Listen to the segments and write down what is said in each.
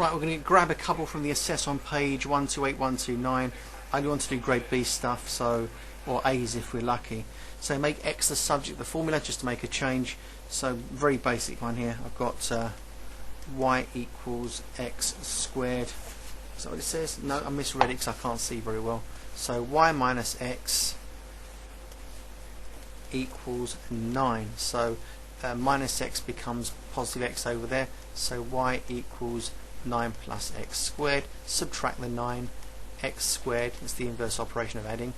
Right, we're going to grab a couple from the assess on page 128129. I only want to do grade B stuff, so, or A's if we're lucky. So make x the subject of the formula just to make a change. So very basic one here. I've got y equals x squared. Is that what it says? No, I misread it because I can't see very well. So y minus x equals 9. So minus x becomes positive x over there. So y equals 9 plus x squared. Subtract the 9. X squared is the inverse operation of adding.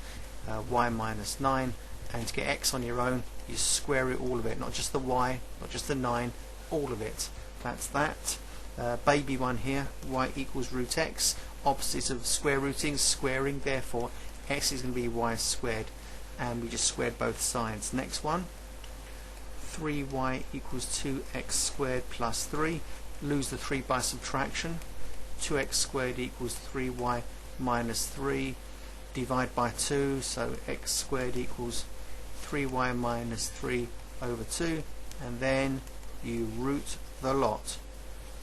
Y minus 9. And to get x on your own, you square it, all of it, not just the y, not just the 9, all of it. That's that. Baby one here, y equals root x. Opposites of square rooting, squaring, therefore x is going to be y squared. And we just squared both sides. Next one, 3y equals 2x squared plus 3. Lose the 3 by subtraction. 2x squared equals 3y minus 3. Divide by 2, so x squared equals 3y minus 3 over 2. And then you root the lot.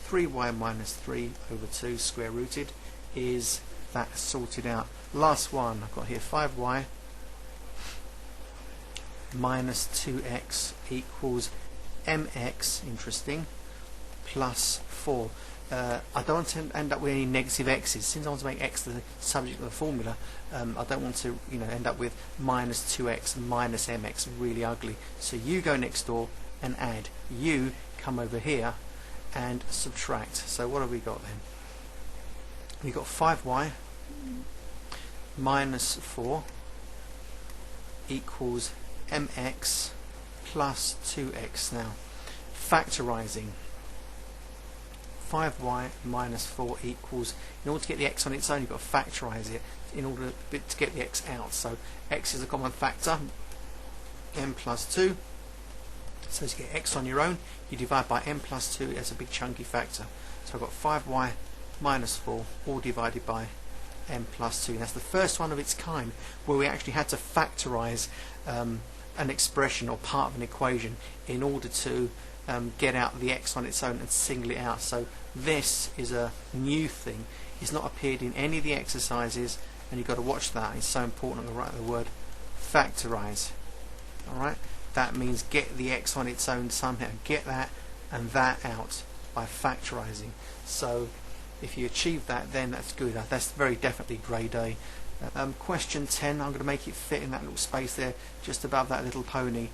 3y minus 3 over 2 square rooted is that sorted out. Last one, I've got here 5y minus 2x equals mx, interesting, plus 4. I don't want to end up with any negative x's. Since I want to make x the subject of the formula, I don't want to end up with minus 2x minus mx, really ugly. So you go next door and add. You come over here and subtract. So what have we got then? We've got 5y minus 4 equals mx plus 2x. Now, factorizing. 5y minus 4 equals, in order to get the x on its own, you've got to factorize it in order to get the x out. So x is a common factor, m plus 2. So to get x on your own, you divide by m plus 2 as a big chunky factor. So I've got 5y minus 4 all divided by m plus 2. And that's the first one of its kind where we actually had to factorize an expression or part of an equation in order to get out the x on its own and single it out. So this is a new thing. It's not appeared in any of the exercises, and you've got to watch that. It's so important to write the word factorize. Alright, that means get the x on its own somehow. Get that and that out by factorizing. So if you achieve that, then that's good. That's very definitely grade A. Question 10, I'm going to make it fit in that little space there just above that little pony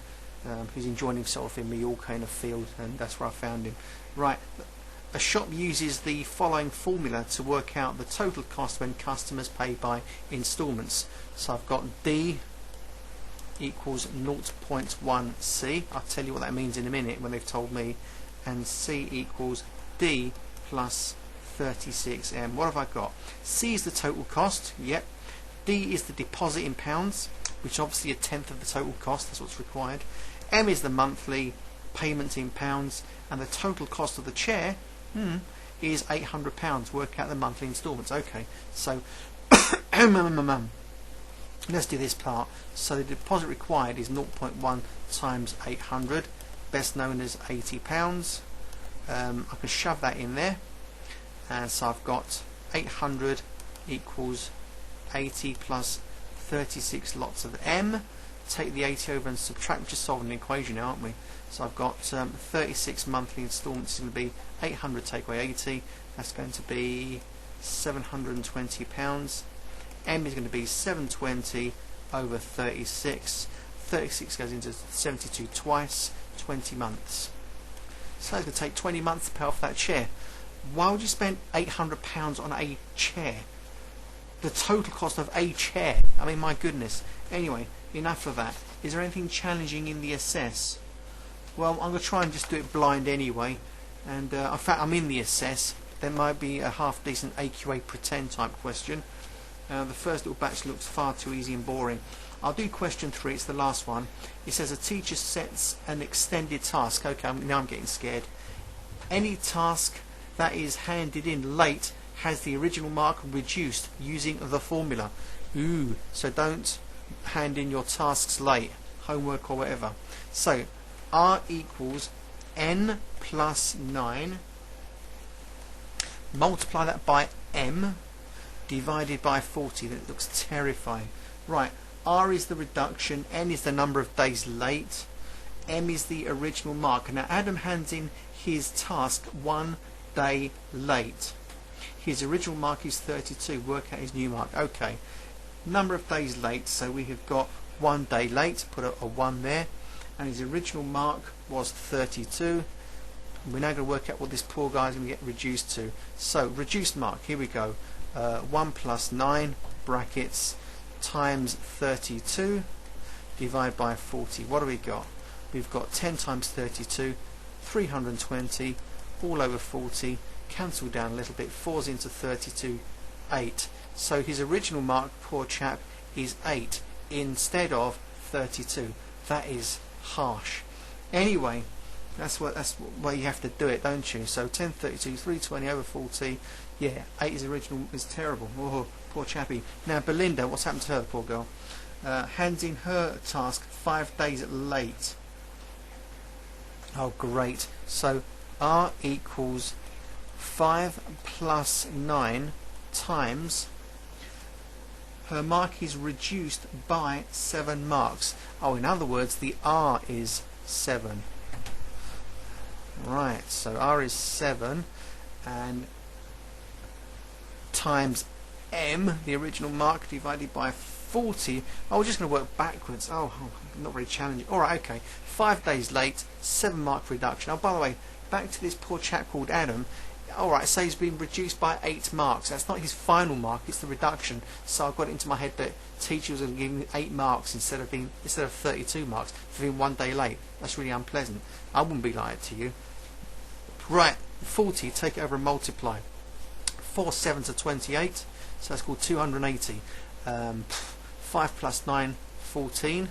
who's enjoying himself in Mallorca field, and that's where I found him. Right, a shop uses the following formula to work out the total cost when customers pay by instalments. So I've got D equals 0.1C. I'll tell you what that means in a minute when they've told me. And C equals D plus 36M. What have I got? C is the total cost. Yep. D is the deposit in pounds, which obviously a tenth of the total cost. That's what's required. M is the monthly payment in pounds, and the total cost of the chair is £800. Work out the monthly instalments. Okay, so let's do this part. So the deposit required is 0.1 times 800, best known as £80. I can shove that in there, and so I've got 800 equals 80 plus 36 lots of M. Take the 80 over and subtract. We're just solving an equation now, aren't we? So I've got 36 monthly instalments is going to be 800 take away 80. That's going to be £720. M is going to be 720 over 36. 36 goes into 72 twice, 20 months. So it's going to take 20 months to pay off that chair. Why would you spend £800 on a chair? The total cost of a chair. I mean, my goodness. Anyway, enough of that. Is there anything challenging in the assess? Well, I'm going to try and just do it blind anyway. And in fact, I'm in the assess. There might be a half decent AQA pretend type question. The first little batch looks far too easy and boring. I'll do question 3. It's the last one. It says a teacher sets an extended task. Okay, now I'm getting scared. Any task that is handed in late has the original mark reduced using the formula. Ooh, so don't hand in your tasks late, homework or whatever. So R equals n plus 9 multiply that by m divided by 40. That looks terrifying. Right, r is the reduction, n is the number of days late, m is the original mark. Now Adam hands in his task 1 day late. His original mark is 32. Work out his new mark. Okay, number of days late, so we have got 1 day late, put a 1 there, and his original mark was 32. We're now going to work out what this poor guy is going to get reduced to. So reduced mark, here we go. 1 plus 9 brackets times 32 divided by 40. What do we got? We've got 10 times 32, 320, all over 40, cancel down a little bit, 4's into 32, 8. So his original mark, poor chap, is 8 instead of 32. That is harsh. Anyway, that's why you have to do it, don't you? So 10, 32, 320 over 40. Yeah, 8 is original is terrible. Oh, poor chappie. Now Belinda, what's happened to her, poor girl? Hands in her task 5 days late. Oh, great. So r equals 5 plus 9 times, her mark is reduced by 7 marks. Oh, in other words, the r is 7. Right, so r is 7, and times m, the original mark, divided by 40. Oh, we're just going to work backwards. Oh, not very challenging. Alright, okay. 5 days late, 7 mark reduction. Oh, by the way, back to this poor chap called Adam. Alright, so he's been reduced by 8 marks. That's not his final mark, it's the reduction. So I've got it into my head that teachers are giving him 8 marks instead of 32 marks for being 1 day late. That's really unpleasant. I wouldn't be like it to you. Right, 40, take it over and multiply. 4 7s are 28, so that's called 280. 5 plus 9, 14,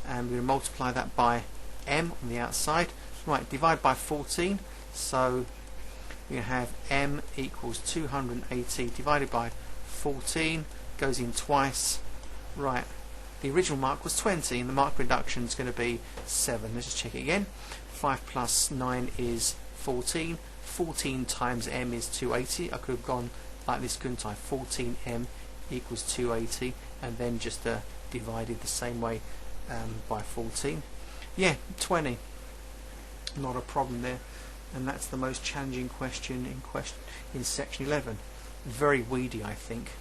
and we're going to multiply that by m on the outside. Right, divide by 14, so we have m equals 280 divided by 14, goes in twice. Right, the original mark was 20, and the mark reduction is going to be 7. Let's just check it again. 5 plus 9 is 14. 14 times m is 280. I could have gone like this, couldn't I? 14m equals 280, and then just divided the same way by 14. Yeah, 20. Not a problem there. And that's the most challenging question in section 11. Very weedy, I think.